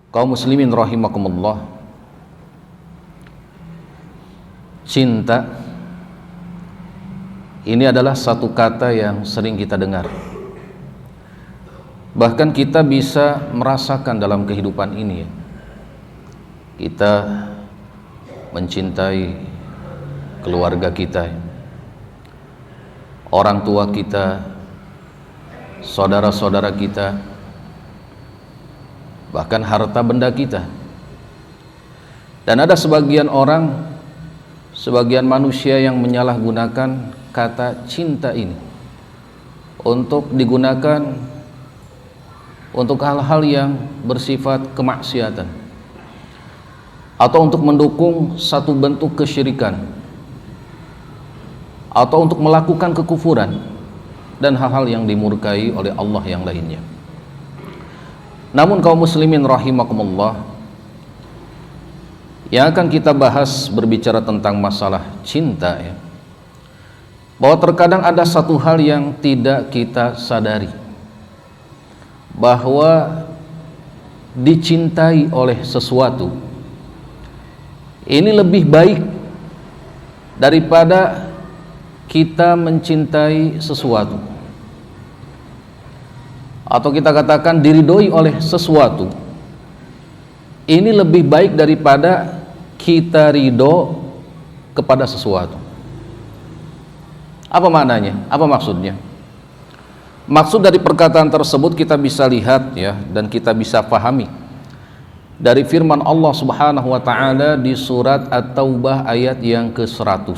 Kaum muslimin rahimakumullah, cinta ini adalah satu kata yang sering kita dengar. Bahkan kita bisa merasakan dalam kehidupan ini, kita mencintai keluarga kita, orang tua kita, saudara-saudara kita, bahkan harta benda kita. Dan ada sebagian orang, sebagian manusia yang menyalahgunakan kata cinta ini untuk digunakan untuk hal-hal yang bersifat kemaksiatan atau untuk mendukung satu bentuk kesyirikan atau untuk melakukan kekufuran dan hal-hal yang dimurkai oleh Allah yang lainnya. Namun kaum muslimin rahimakumullah, yang akan kita bahas berbicara tentang masalah cinta, bahwa terkadang ada satu hal yang tidak kita sadari, bahwa dicintai oleh sesuatu ini lebih baik daripada kita mencintai sesuatu, atau kita katakan diridhoi oleh sesuatu ini lebih baik daripada kita ridho kepada sesuatu. Apa maknanya? Apa maksudnya? Maksud dari perkataan tersebut kita bisa lihat dan kita bisa pahami dari firman Allah Subhanahu wa taala di surat At-Taubah ayat yang ke-100,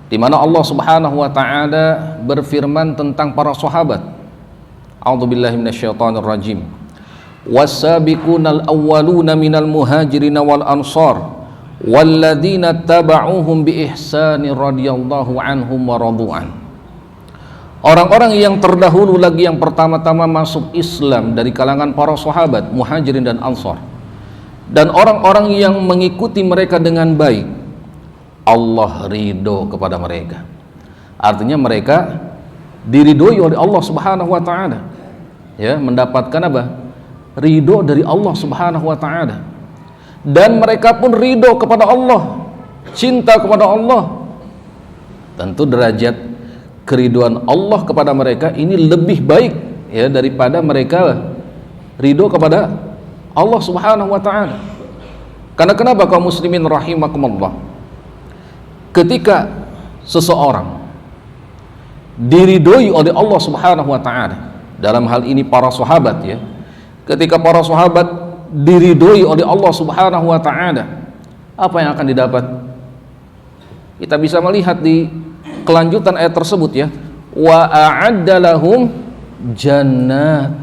di mana Allah Subhanahu wa taala berfirman tentang para sahabat. A'udzubillahi minasyaitonirrajim. Was-sabiqunal awwaluna minal muhajirin wal ansar walladzina taba'uuhum bi ihsanin radhiyallahu anhum wa radu'an. Orang-orang yang terdahulu lagi, yang pertama-tama masuk Islam dari kalangan para sahabat muhajirin dan ansar, dan orang-orang yang mengikuti mereka dengan baik, Allah ridho kepada mereka. Artinya mereka diridhoi oleh Allah Subhanahu wa taala, mendapatkan apa? Ridho dari Allah Subhanahu wa taala. Dan mereka pun ridho kepada Allah, cinta kepada Allah. Tentu derajat keriduan Allah kepada mereka ini lebih baik daripada mereka ridho kepada Allah Subhanahu wa taala. Karena kenapa kaum muslimin rahimakumullah? Ketika seseorang diridhoi oleh Allah Subhanahu wa taala, dalam hal ini para sahabat, ketika para sahabat diridhoi oleh Allah Subhanahu wa taala, apa yang akan didapat? Kita bisa melihat di kelanjutan ayat tersebut, wa a'adda lahum jannat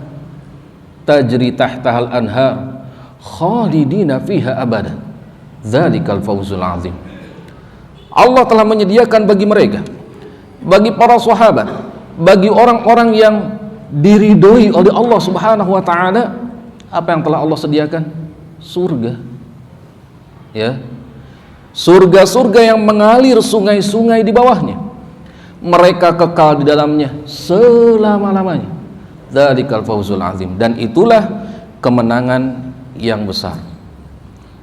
tajri tahtahal anhar khalidina fiha abada dzalikal fawzul azim. Allah telah menyediakan bagi mereka, bagi para sahabat, bagi orang-orang yang diridhoi oleh Allah Subhanahu wa taala, apa yang telah Allah sediakan? Surga. Surga-surga yang mengalir sungai-sungai di bawahnya. Mereka kekal di dalamnya selama-lamanya. Dzalikal fawzul azim. Dan itulah kemenangan yang besar.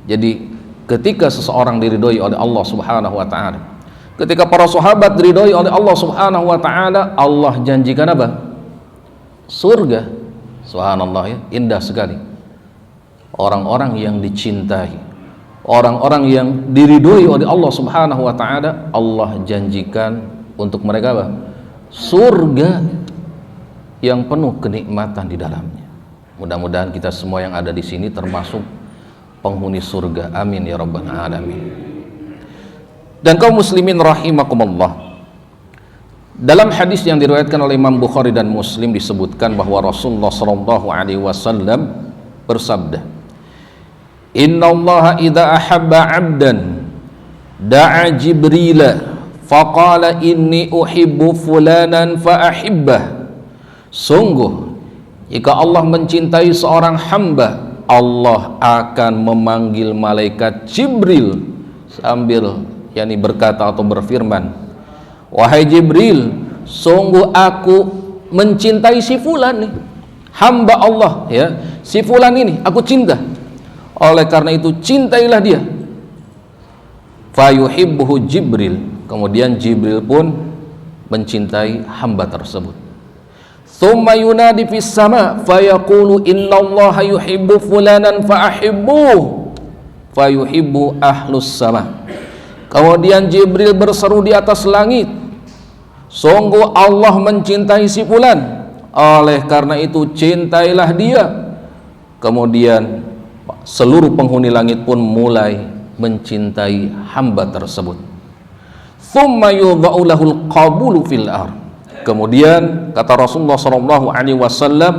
Jadi ketika seseorang diridhoi oleh Allah Subhanahu wa taala, ketika para sahabat diridhoi oleh Allah Subhanahu wa taala, Allah janjikan apa? Surga. Subhanallah, indah sekali. Orang-orang yang dicintai, orang-orang yang diridhoi oleh Allah Subhanahu wa taala, Allah janjikan untuk mereka apa? Surga yang penuh kenikmatan di dalamnya. Mudah-mudahan kita semua yang ada di sini termasuk penghuni surga. Amin ya rabbal alamin. Dan kaum muslimin rahimakumullah, dalam hadis yang diriwayatkan oleh Imam Bukhari dan Muslim disebutkan bahwa Rasulullah sallallahu alaihi wasallam bersabda, "Innallaha idza ahabba 'abdan da'a Jibrila faqala inni uhibbu fulanan fa ahibbah." Sungguh jika Allah mencintai seorang hamba, Allah akan memanggil malaikat Jibril sambil berkata atau berfirman, "Wahai Jibril, sungguh aku mencintai si fulan nih, hamba Allah, ya, si fulan ini aku cinta, oleh karena itu cintailah dia. Fayuhibbuhu Jibril, kemudian Jibril pun mencintai hamba tersebut. Tsumma yunadi fis sama fayaqulu innallaha yuhibbu fulanan fa'ahibbuh fayuhibbu ahlus sama. Kemudian Jibril berseru di atas langit, sungguh Allah mencintai si fulan, oleh karena itu cintailah dia. Kemudian seluruh penghuni langit pun mulai mencintai hamba tersebut. Tsumma yudha'u lahul qabulu fil ardh. Kemudian kata Rasulullah SAW,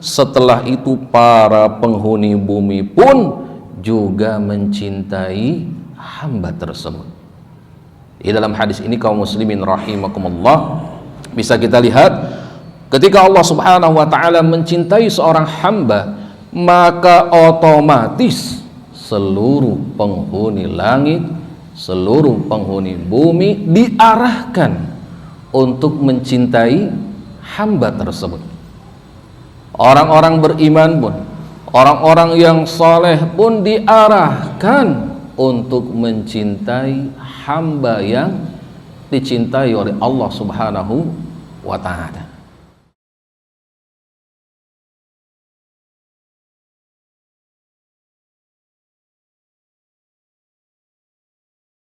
setelah itu para penghuni bumi pun juga mencintai hamba tersebut. Di dalam hadis ini kaum muslimin rahimakumullah, bisa kita lihat ketika Allah Subhanahu wa taala mencintai seorang hamba, maka otomatis seluruh penghuni langit, seluruh penghuni bumi diarahkan untuk mencintai hamba tersebut. Orang-orang beriman pun, orang-orang yang soleh pun diarahkan untuk mencintai hamba yang dicintai oleh Allah Subhanahu wa ta'ala.